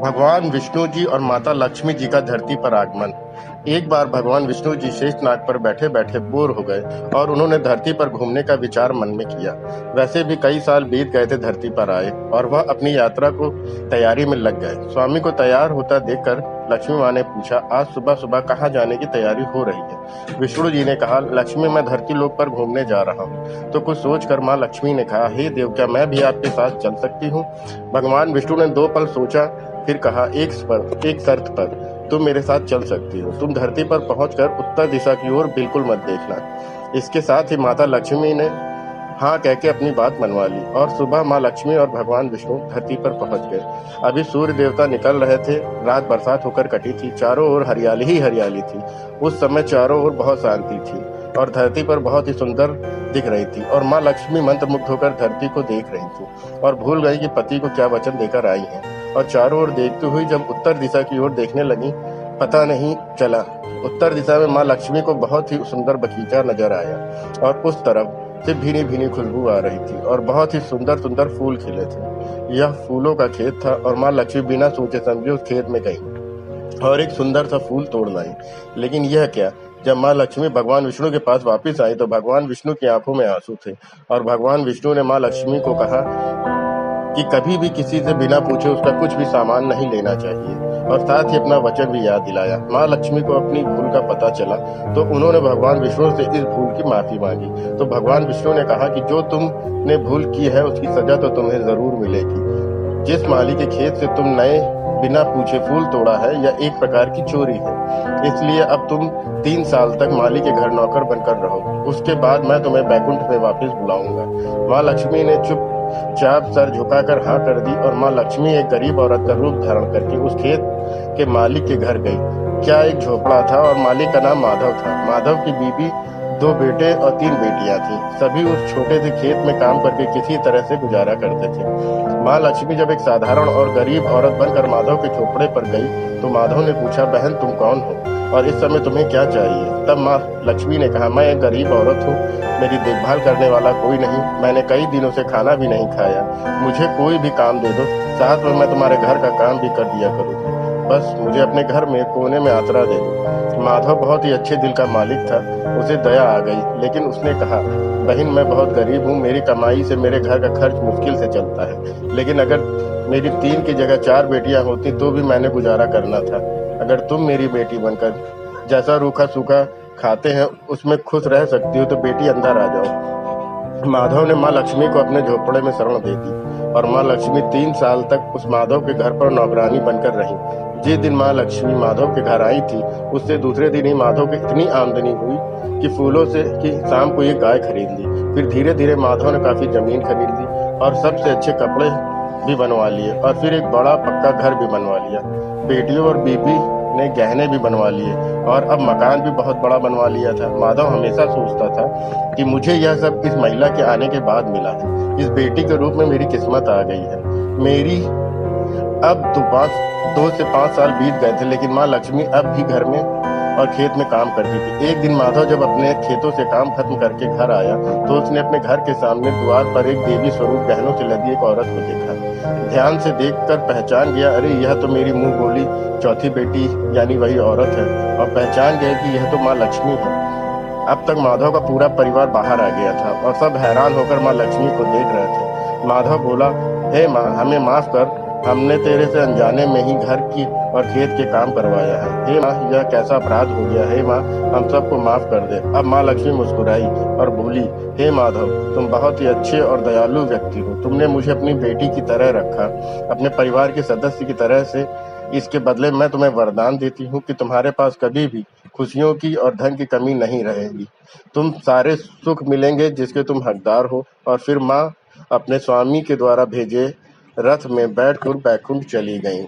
भगवान विष्णु जी और माता लक्ष्मी जी का धरती पर आगमन। एक बार भगवान विष्णु जी शेषनाग पर बैठे बैठे बोर हो गए और उन्होंने धरती पर घूमने का विचार मन में किया। वैसे भी कई साल बीत गए थे धरती पर आए और वह अपनी यात्रा को तैयारी में लग गए। स्वामी को तैयार होता देखकर लक्ष्मी माँ ने पूछा, आज सुबह सुबह कहाँ जाने की तैयारी हो रही है? विष्णु जी ने कहा, लक्ष्मी, मैं धरती लोक पर घूमने जा रहा हूँ। तो कुछ सोचकर माँ लक्ष्मी ने कहा, हे देव, क्या मैं भी आपके साथ चल सकती हूँ? भगवान विष्णु ने 2 पल सोचा, फिर कहा, एक शर्त पर तुम मेरे साथ चल सकती हो। तुम धरती पर पहुंचकर उत्तर दिशा की ओर बिल्कुल मत देखना। इसके साथ ही माता लक्ष्मी ने हाँ कह के अपनी बात मनवा ली और सुबह माँ लक्ष्मी और भगवान विष्णु धरती पर पहुंच गए। अभी सूर्य देवता निकल रहे थे। रात बरसात होकर कटी थी। चारों ओर हरियाली ही हरियाली थी। उस समय चारों ओर बहुत शांति थी और धरती पर बहुत ही सुंदर दिख रही थी और माँ लक्ष्मी मंत्रमुग्ध होकर धरती को देख रही थी और भूल गई कि पति को क्या वचन देकर आई हैं। और चारों ओर देखती हुई जब उत्तर दिशा की ओर देखने लगी, पता नहीं चला उत्तर दिशा में माँ लक्ष्मी को बहुत ही सुंदर बगीचा नजर आया और उस तरफ से भीनी भीनी खुशबू आ रही थी और बहुत ही सुंदर सुंदर फूल खिले थे। यह फूलों का खेत था और माँ लक्ष्मी बिना सोचे समझे उस खेत में गई और एक सुंदर सा फूल तोड़ लाई। लेकिन यह क्या, जब माँ लक्ष्मी भगवान विष्णु के पास वापस आई तो भगवान विष्णु की आंखों में आंसू थे और भगवान विष्णु ने माँ लक्ष्मी को कहा कि कभी भी किसी से बिना पूछे उसका कुछ भी सामान नहीं लेना चाहिए और साथ ही अपना वचन भी याद दिलाया। माँ लक्ष्मी को अपनी भूल का पता चला तो उन्होंने भगवान विष्णु से इस भूल की माफी मांगी। तो भगवान विष्णु ने कहा कि जो तुमने भूल की है उसकी सजा तो तुम्हें जरूर मिलेगी। जिस माली के खेत से तुम नए बिना पूछे फूल तोड़ा है यह एक प्रकार की चोरी है, इसलिए अब तुम 3 साल तक माली के घर नौकर बनकर रहो। उसके बाद मैं तुम्हें बैकुंठ में वापस बुलाऊंगा। माँ लक्ष्मी ने चुपचाप सर झुकाकर हाँ कर दी और माँ लक्ष्मी एक गरीब औरत का रूप धारण करके उस खेत के मालिक के घर गई। क्या एक झोपड़ा था और मालिक का नाम माधव था। माधव की बीबी 2 बेटे और 3 बेटियां थी। सभी उस छोटे से खेत में काम करके किसी तरह से गुजारा करते थे। माँ लक्ष्मी जब एक साधारण और गरीब औरत बनकर माधव के झोपड़े पर गई तो माधव ने पूछा, बहन तुम कौन हो और इस समय तुम्हें क्या चाहिए? तब माँ लक्ष्मी ने कहा, मैं एक गरीब औरत हूँ, मेरी देखभाल करने वाला कोई नहीं, मैंने कई दिनों से खाना भी नहीं खाया, मुझे कोई भी काम दे दो, साथ में मैं तुम्हारे घर का काम भी कर दिया करूँगी, बस मुझे अपने घर में कोने में आसरा दे दो। माधव बहुत ही अच्छे दिल का मालिक था। उसे दया आ गई, लेकिन उसने कहा, बहन मैं बहुत गरीब हूँ, मेरी कमाई से मेरे घर का खर्च मुश्किल से चलता है, लेकिन अगर मेरी 3 की जगह 4 बेटियां होती तो भी मैंने गुजारा करना था। अगर तुम मेरी बेटी बनकर जैसा रूखा सूखा खाते हैं उसमें खुश रह सकती हो तो बेटी अंदर आ जाओ। माधव ने माँ लक्ष्मी को अपने झोपड़े में शरण दे दी और माँ लक्ष्मी 3 साल तक उस माधव के घर पर नौकरानी बनकर रही। जिस दिन माँ लक्ष्मी माधव के घर आई थी उससे दूसरे दिन ही माधव की इतनी आमदनी हुई कि फूलों से कि शाम को एक गाय खरीद ली। फिर धीरे धीरे माधव ने काफी जमीन खरीद ली और सबसे अच्छे कपड़े भी बनवा लिए और फिर एक बड़ा पक्का घर भी बनवा लिया। बेटियों और बीबी ने गहने भी बनवा लिए और अब मकान भी बहुत बड़ा बनवा लिया था। माधव हमेशा सोचता था कि मुझे यह सब इस महिला के आने के बाद मिला है। इस बेटी के रूप में मेरी किस्मत आ गई है। मेरी अब 2 से 5 साल बीत गए थे, लेकिन माँ लक्ष्मी अब भी घर में और खेत में काम करती थी। एक दिन माधव जब अपने खेतों से काम खत्म करके घर आया तो उसने अपने घर के सामने द्वार पर एक देवी स्वरूप गहनों से लदी एक औरत को देखा। ध्यान से देखकर पहचान गया, अरे यह तो मेरी मुंह बोली चौथी बेटी यानी वही औरत है, और पहचान गया कि यह तो माँ लक्ष्मी है। अब तक माधव का पूरा परिवार बाहर आ गया था और सब हैरान होकर माँ लक्ष्मी को देख रहे थे। माधव बोला, हे माँ, हमें माफ कर, हमने तेरे से अनजाने में ही घर की और खेत के काम करवाया है। हे माँ, यह कैसा अपराध हो गया। हे माँ, हम सबको माफ कर दे। अब माँ लक्ष्मी मुस्कुराई और बोली, हे माधव, तुम बहुत ही अच्छे और दयालु व्यक्ति हो। तुमने मुझे अपनी बेटी की तरह रखा, अपने परिवार के सदस्य की तरह से। इसके बदले मैं तुम्हें वरदान देती हूँ कि तुम्हारे पास कभी भी खुशियों की और धन की कमी नहीं रहेगी। तुम सारे सुख मिलेंगे जिसके तुम हकदार हो। और फिर माँ अपने स्वामी के द्वारा भेजे रथ में बैठकर बैकुंठ चली गईं।